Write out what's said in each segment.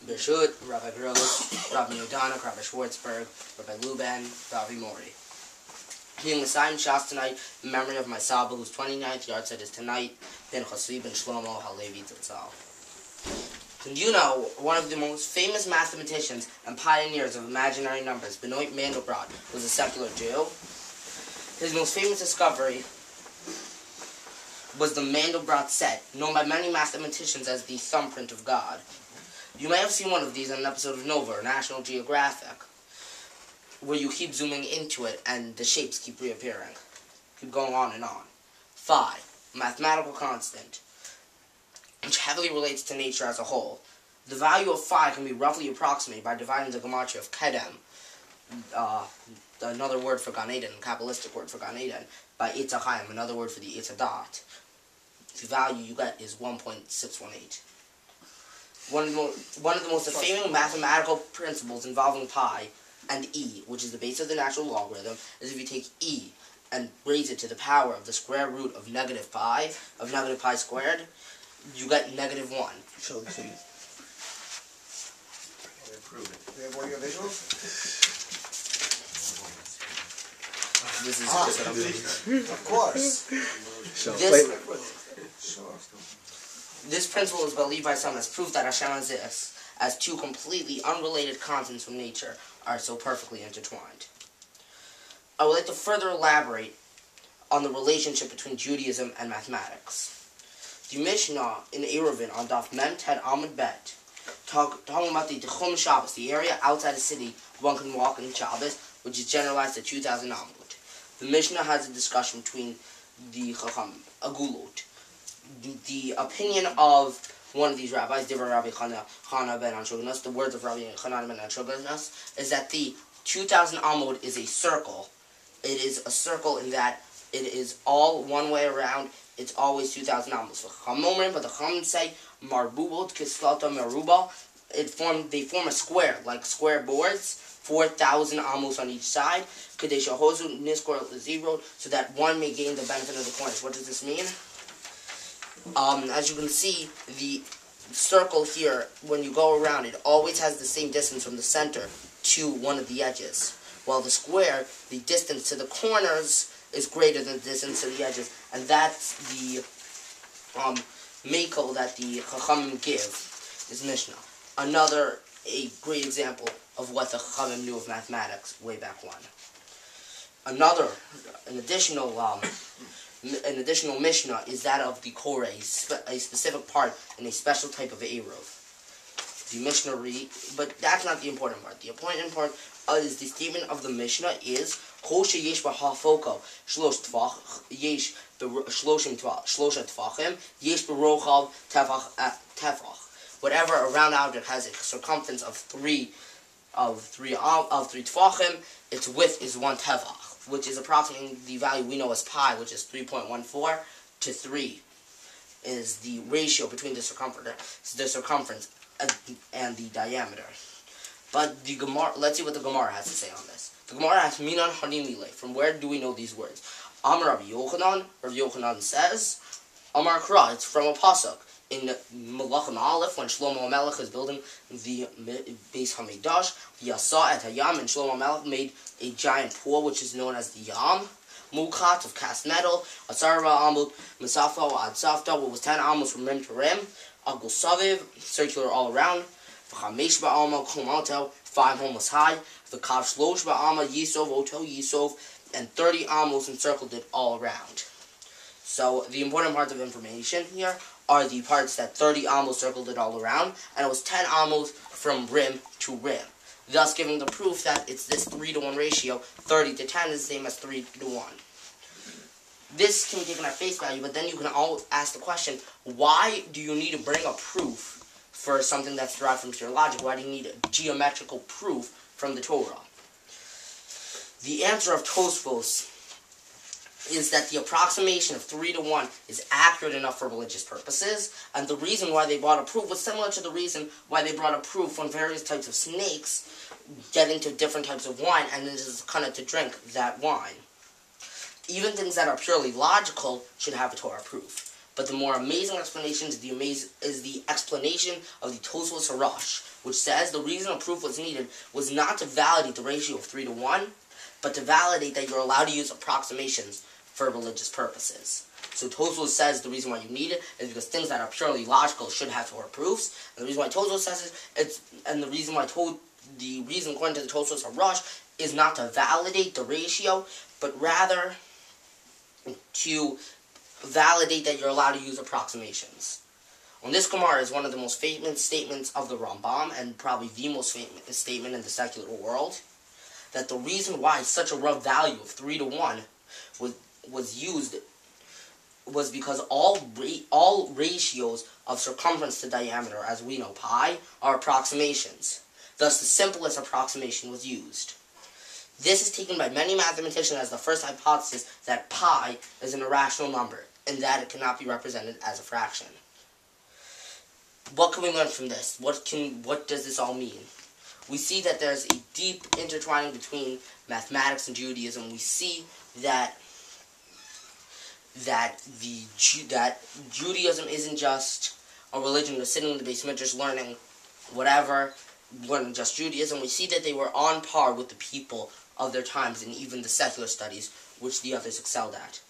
Bishut, Rabbi Gross, Rabbi Yodanik, Rabbi Schwartzberg, Rabbi Luban, Rabbi Mori. Being the sign shas tonight in memory of my Saba, whose 29th yard set is tonight, Ben Chasvi ben Shlomo Halevi Tzal. And you know, one of the most famous mathematicians and pioneers of imaginary numbers, Benoit Mandelbrot, was a secular Jew. His most famous discovery was the Mandelbrot set, known by many mathematicians as the thumbprint of God. You may have seen one of these on an episode of Nova or National Geographic, where you keep zooming into it and the shapes keep reappearing. Keep going on and on. Phi, a mathematical constant, which heavily relates to nature as a whole. The value of phi can be roughly approximated by dividing the gematria of kedem, another word for Gan Eden, a Kabbalistic word for Gan Eden, by Eitz HaChaim, another word for the Eitz HaDat. The value you get is 1.618. One of the most famous mathematical principles involving pi and e, which is the base of the natural logarithm, is if you take e and raise it to the power of the square root of negative pi squared, you get negative 1. Show you. Prove it. Do you have all your visuals? This is Ah, just what I'm doing. Of course. This principle is believed by some as proof that Hashem exists, as two completely unrelated constants from nature are so perfectly intertwined. I would like to further elaborate on the relationship between Judaism and mathematics. The Mishnah in Eruvin on Daf Mem Ted Amud Bet, talking about the Tchum Shabbos, the area outside the city one can walk in Shabbos, which is generalized to 2,000 Amud. The Mishnah has a discussion between the Chacham Agulot. The opinion of one of these rabbis, Divrei Rabbi Chana ben Anshoganos, the words of Rabbi Chana ben Anshoganos, is that the 2,000 Amud is a circle. It is a circle in that it is all one way around. It's always 2,000 Amud. But the Chachamim say, Marbubot Kislata Meruba, they form a square, like square boards, 4,000 Amud on each side, Kadesha Hozu Niskor 0, so that one may gain the benefit of the corners. What does this mean? As you can see, the circle here, when you go around, it always has the same distance from the center to one of the edges. While the square, the distance to the corners is greater than the distance to the edges. And that's the makel that the Chachamim give, is Mishnah. A great example of what the Chachamim knew of mathematics way back when. An additional Mishnah is that of the Korah, a specific part in a special type of Eruv. The Mishnah but that's not the important part. The important part is the statement of the Mishnah is Kol sheyesh b'hafoko shlosh tefachim yesh b'rochav tefach. Whatever a round object has a circumference of three tefachim, its width is 1 tefach, which is approximately the value we know as pi, which is 3.14 to 3, is the ratio between the circumference and the diameter. But the Gemara, let's see what the Gemara has to say on this. The Gemara asks, Minan Hanimile, from where do we know these words? Amar Rabbi Yochanan says, Amar Kra, it's from a pasuk in Melachim Aleph, when Shlomo HaMelech is building the Beis HaMikdash. Yasa et Hayam, and Shlomo HaMelech made a giant pool, which is known as the Yam. Mukat, of cast metal. Asarva Amud, Misafta, Ad Safta, what was 10 Amos from rim to rim. Agul Saviv, circular all around. V'chamesh ba'alma, Kumaltel, 5 amos high. V'kav Shlosh ba'alma, Yisov, Oto Yisov, and 30 amos encircled it all around. So, the important parts of information here are the parts that 30 amos circled it all around, and it was 10 amos from rim to rim. Thus giving the proof that it's this 3-to-1 ratio. 30 to 10 is the same as 3-to-1. This can be taken at face value, but then you can always ask the question, why do you need to bring a proof for something that's derived from pure logic? Why do you need a geometrical proof from the Torah? The answer of Tosfos is that the approximation of 3-to-1 is accurate enough for religious purposes, and the reason why they brought a proof was similar to the reason why they brought a proof on various types of snakes get into different types of wine, and then just kind of to drink that wine. Even things that are purely logical should have a Torah proof. But the more amazing explanation is the explanation of the Tosfos Harash, which says the reason a proof was needed was not to validate the ratio of 3 to 1, but to validate that you're allowed to use approximations for religious purposes. So Tosfos says the reason why you need it is because things that are purely logical should have Torah proofs. And the reason why Tosfos says the reason according to the Tosfos Rush is not to validate the ratio, but rather to validate that you're allowed to use approximations. On this Gemara is one of the most famous statements of the Rambam, and probably the most famous statement in the secular world, that the reason why such a rough value of 3 to 1 was used was because all ratios of circumference to diameter, as we know pi, are approximations. Thus, the simplest approximation was used. This is taken by many mathematicians as the first hypothesis that pi is an irrational number, and that it cannot be represented as a fraction. What can we learn from this? What does this all mean? We see that there's a deep intertwining between mathematics and Judaism. We see that Judaism isn't just a religion that's sitting in the base midrash learning just Judaism. We see that they were on par with the people of their times and even the secular studies, which the others excelled at.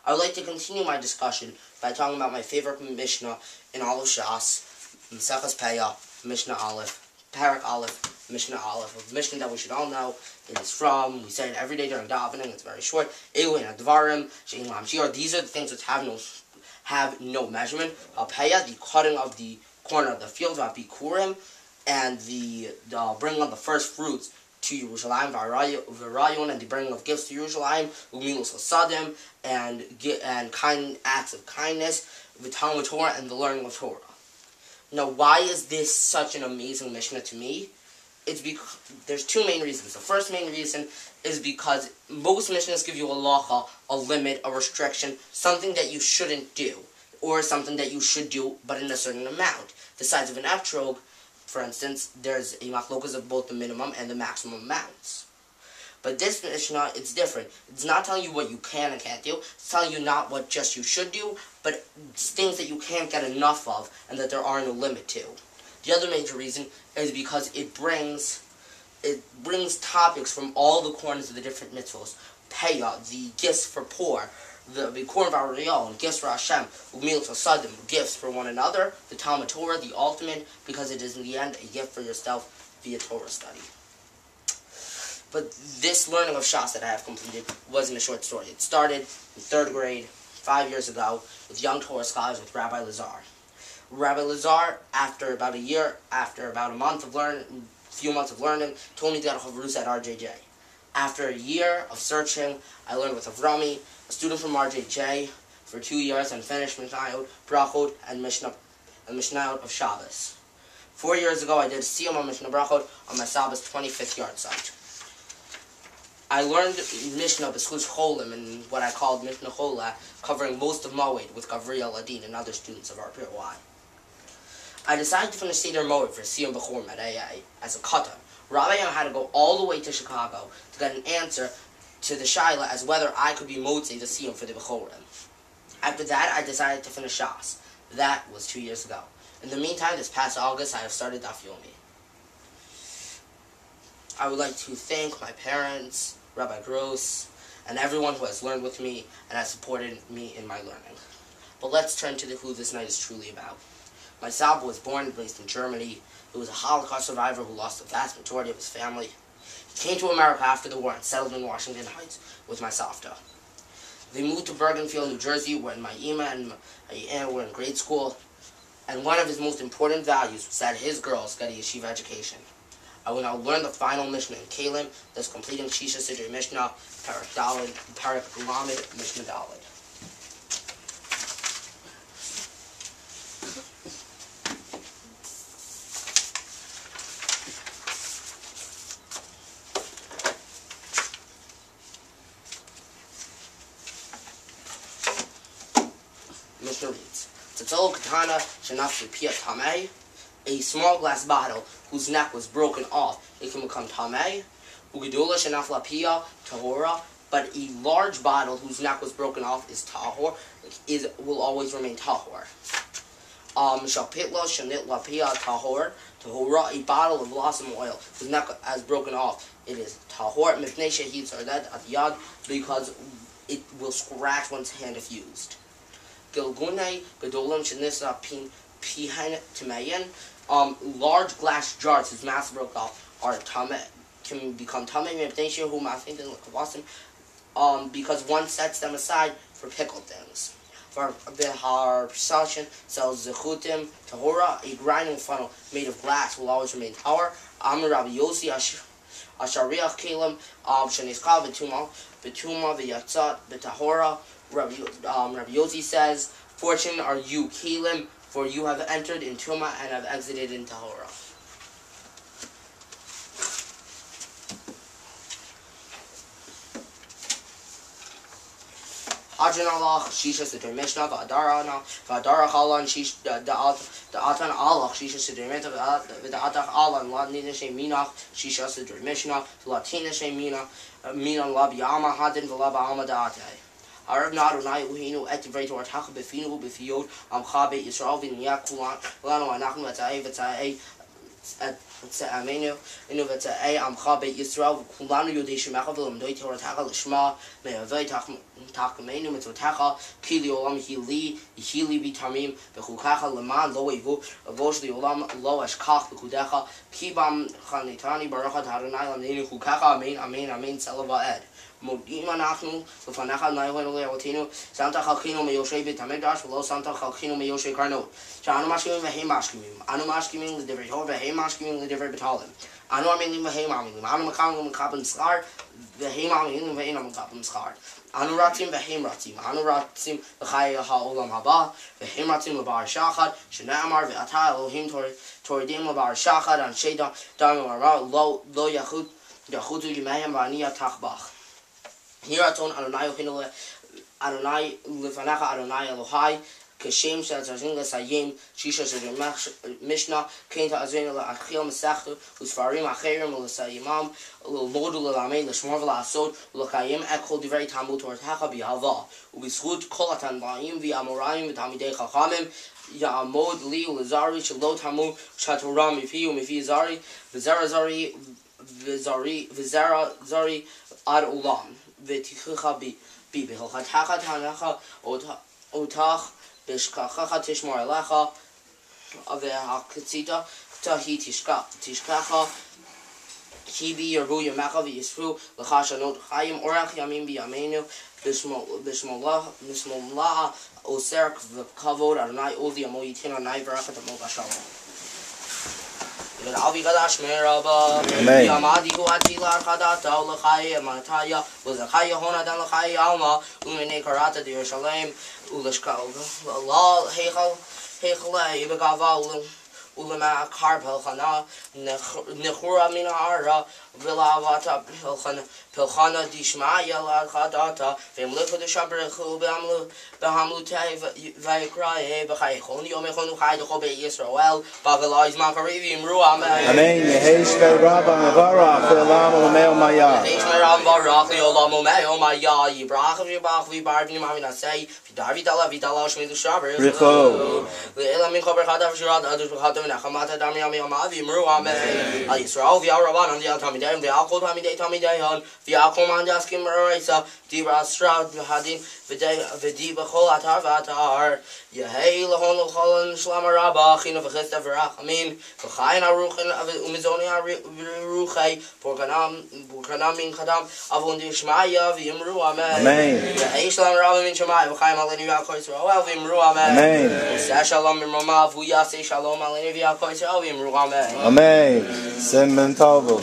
I would like to continue my discussion by talking about my favorite Mishnah in all of Shas, Mesechus Peah, Mishnah Aleph, Parak Aleph, Mishnah Aleph, a Mishnah that we should all know. It is from, we say it every day during davening, it's very short, Eilin Advarim, Shein Lam Shior. These are the things which have no measurement. Peah, the cutting of the corner of the field, Bikurim, and the bringing of the first fruits to Yerushalayim, V'Rayon, and the bringing of gifts to Yerushalayim, U'Milos Hasadim, and kind acts of kindness, V'Talmud Torah, and the learning of Torah. Now, why is this such an amazing Mishnah to me? It's because there's two main reasons. The first main reason is because most Mishnahs give you a halacha, a limit, a restriction, something that you shouldn't do, or something that you should do, but in a certain amount. The size of an etrog, for instance, there's a machlokas of both the minimum and the maximum amounts. But this Mishnah, it's different. It's not telling you what you can and can't do. It's telling you not what just you should do, but things that you can't get enough of and that there are no limit to. The other major reason is because it brings topics from all the corners of the different mitzvos. Peah, the gifts for poor, the Bikurim V'Ariyon, gifts for Hashem, U'Milos Hasadim, gifts for one another, the Talmud Torah, the ultimate, because it is in the end a gift for yourself via Torah study. But this learning of Shas that I have completed wasn't a short story. It started in 3rd grade, 5 years ago, with young Torah scholars with Rabbi Lazar. Rabbi Lazar, after about a few months of learning, told me to get a chavrus at RJJ. After a year of searching, I learned with Avrami, a student from RJJ, for 2 years, and finished Mishnayot, Brachot, and Mishnayot of Shabbos. 4 years ago, I did Siyum on Mishnah Brachot on my Shabbos 25th yard site. I learned Mishnah B'Schus Cholim in what I called Mishnah Chola, covering most of Moed with Gavriel Adin and other students of our POI. I decided to finish Seder Moed for Siyum B'Chorim at AA as a katan. Rabbi Young had to go all the way to Chicago to get an answer to the shaila as whether I could be Motzei the Siyum for the B'Chorim. After that, I decided to finish Shas. That was 2 years ago. In the meantime, this past August, I have started Daf Yomi. I would like to thank my parents, Rabbi Gross, and everyone who has learned with me and has supported me in my learning. But let's turn to who this night is truly about. My Saba was born and raised in Germany. He was a Holocaust survivor who lost the vast majority of his family. He came to America after the war and settled in Washington Heights with my Savta. They moved to Bergenfield, New Jersey, when my Ima and my aunt were in grade school, and one of his most important values was that his girls get a yeshiva education. I will now learn the final Mishnah in Kalim, thus completing Shisha Sidrei Mishnah, Parak Daled, Parak Lamed, Mishnah Daled. Mishnah reads, Tzatzol Katana Shenaf Pia Tameh, a small glass bottle whose neck was broken off, it can become Tameh. Ugedula Shenaf Lapia Tahora, but a large bottle whose neck was broken off is Tahor, will always remain Tahor. Shapitla Shenit Lapia Tahor, Tahora, a bottle of blossom oil, whose neck has broken off. It is tahor mipnei shehitz ardet at yad, because it will scratch one's hand if used. Gilgunei gedolim shenisa pihen timayin. Large glass jars whose mass broke off are can become tamei mipnei shehu mafidin l'kavasim, because one sets them aside for pickled things. For Bihar Sashin sells Zechutim Tahora, a grinding funnel made of glass will always remain tahor. Amir Rabbi Yossi Ashariach Kalim Shaniskal Betuma V'Yatzat B'Tahora. Rabbi Yossi says, "Fortunate are you, Kalim, for you have entered in Tuma and have exited in Tahora." Adran Allah Shisha Siddur Mishnah V'Adarana V'Adara Chalan Shish Da'atan Allah Shisha Siddur Mita V'Da'atach Allah Ladnina Shem Minach Shisha Siddur Mishnah Latina Shem Mina La B'Yama Hadin V'La B'Alma Da'atei Arab Nadonai Uhinu Etivrei Torah Tach B'Finu B'Fiyod Amcha Beit Yisrael V'Niyak Kulan Lano Anachnu V'Ta'ei Amenu Inu V'Ta'ei Amcha Beit Yisrael Kulanu Yodei Shemecha V'Lamdoi Torah Tacha L'Shma Me'avei Takmenu Mitzvotecha Kili Olam Hili Bitamim V'Chukacha Leman Lo Evu Avosh Olam Lo Eshkach V'Kudecha Kibam Chanitani Baruchat Haranai Lamneinu Chukacha Amen Amen Amen Selava Ed Modim Anachnu L'Fanecha Naihoinu Le'Avotinu Santa Chalchinu Me'Yoshei B'Tamigdash V'Lo Santa Chalchinu Me'Yoshei Karnot Sha'anu Mashkimim V'Heim Mashkimim Anu Mashkimim L'Divrei Torah V'Heim Mashkimim L'Divrei B'Talim Anu Amilim V'Heim Amilim Anu Makalim M'Kapim Schar V'Heim Amilim V'Ein M'Kapim Schar Anu Ratzim V'Heim Ratzim Anu Ratzim L'Chai Ha'olam Haba V'Heim Ratzim L'Bar Shachad Shne'amar V'Ata Elohim Toridim L'Bar Shachad An Sheda Dam Lo Yachutu Yimayim V'Aniyah Tachbach Here Aton Adonai Ohinu Adonai L'Fanecha Adonai Elohai Kashem Shazazin L'Sayim Shisha Shazim Mishnah Kain Ta'azrin L'Achil Mesechtu L'Sfarim Acherim L'Sayimam L'Modu L'Lamein L'Shmor V'La'asod L'Chayim Ekhol Divrei Talmud Torah B'Yahava U'B'Zchut Kol HaTanba'im V'Amorayim V'Tamidei Chachamim Ya'amod Li L'Zari Shelo Tamu Shatorah Mifi U'Mifi Zari V'Zara Zari Ad Ulam V'Tichucha Bi B'Hilchatacha Tanacha Otach Bishkacha Tishmar Lecha Avehakitzita Tahi Tishkacha Kibi Yerbu Yamacha V'Yisru L'Chashanot Chayim Orach Yamim B'Yamenu Bismillah Oserk V'Kavod Adonai Ozi Amo Yitin Adonai V'Rachat Amo Bashalom Avi Gadash Meraba Yamadi Guatila Khadata L'Chai Mataya L'Chai Hona Dan L'Chai Alma Umene Karata de Yerushalayim Ulashka Allah Heichal Ibegava Ulama Karpel Khana Nechura Minara Vilavata Pilchana Dishmaya La Khadata Vemliku de Shabrechu Behamlutai Vaikrae Bechaychon Yomechon Chai de Chobe Yisrael Bagalais Makarivim Ruam Amen. Yehesh Rabba Mavarach Olam Omeo Maya. Yehesh Rabba Mavarach Olam Omeo Maya. Yibrach Vibach Vibarvim Amina Say Vidavi Dala Vidala Shmidu Shaber Richo. Le'elam Min Chober Chadav Shirad Adu Chadav Nechamata Dami Ami Amavi Mruam Al Yisrael V'Yaraban and the Al Tamidei V'Alkol Tamidei V'Alkol Mandaskim Meraisa Dibra Stroud V'Hadin V'Di B'Chol Atar V'Atar Yehei L'Hon L'Cholon Shlama Rabba Chino V'Chista V'Rachamin V'Chayin Aruchin Umizoni Aruchai Porkanam Min Chadam Avon Dishmaya V'Yimru Amen Yehei Shalom Rabba Min Shemai V'Chaim Aleni V'Alkol Yisrael V'Yimru Amen V'Seh Shalom Min Ramav V'Yaseh Shalom Aleni V'Alkol Yisrael V'Yimru Amen Amen. Simon Tovo.